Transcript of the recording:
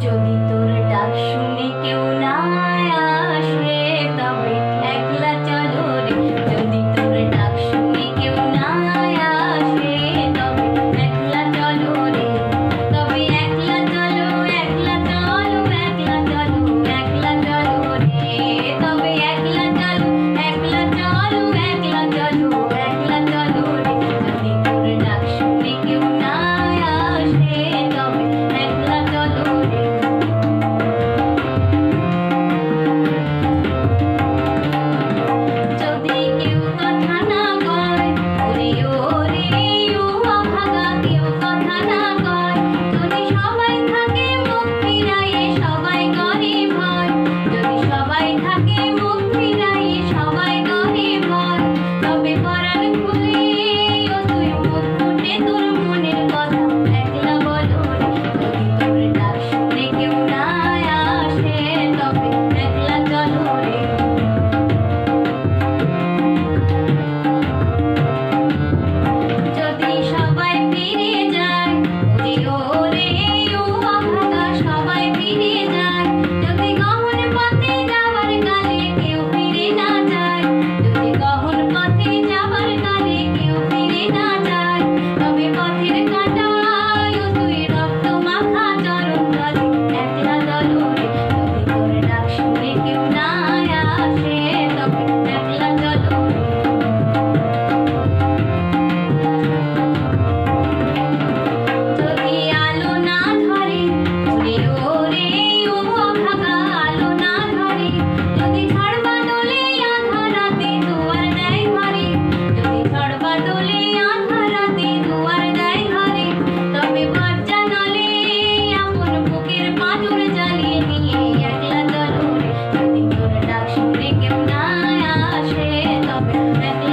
যদি তোর ডাক শুনে কেউ না আসে তবে একলা চলো রে। যদি তোর ডাক শুনে কেউ না আসে তবে একলা চলো রে। তবে একলা চলো, একলা চলো, একলা চলো, একলা চলো রে। তবে একলা চলো, একলা চলো, একলা চলো, একলা চলো রে। যদি তোর ডাক শুনে কেউ না আসে তবে একলা চলো রে। যদি কেউ কথা না কয় ওরে ওরে ও অভাগা, কেউ কথা না কয়, যদি সবাই থাকে মুখ ফিরাইয়ে সবাই করে ভয়, যদি সবাই থাকে মুখ ফিরাইয়ে সবাই করে ভয়, তবে পরাণ খুলে ও তুই মুখ ফুটে তোর মনের কথা একলা বলো রে। যদি তোর ডাক শুনে কেউ না আসে তবে একলা চলো রে। যদি সবাই ফিরে যায় ওরে ওরে ও অভাগা, সবাই ফিরে যায়, যদি গহন পথে যাবার কালে কেউ ফিরে না যায়, যদি গহন পথে যাবার কালে কেউ ফিরে না যায়, তবে পথের কাঁটায় ও তুই রক্ত মাখা চরণ তলে একলা চলো রে। যদি তোর ডাক শুনে কেউ না আসে তবে একলা চলো রে। যদি আলো না ধরে ওরে ওরে ও অভাগা, আলো না ধরে, যদি ঝড় বাদলে আঁধার রাতে দুয়ার দেয় ঘরে, যদি ঝড় বাদলে আঁধার রাতে দুয়ার দেয় ঘরে, তবে বাচ্চা নলে আপন বুকের পাঁজর জ্বালিয়ে নিয়ে একলা চলো রে। যদি তোর ডাক শুনে কেউ না আসে তবে একলা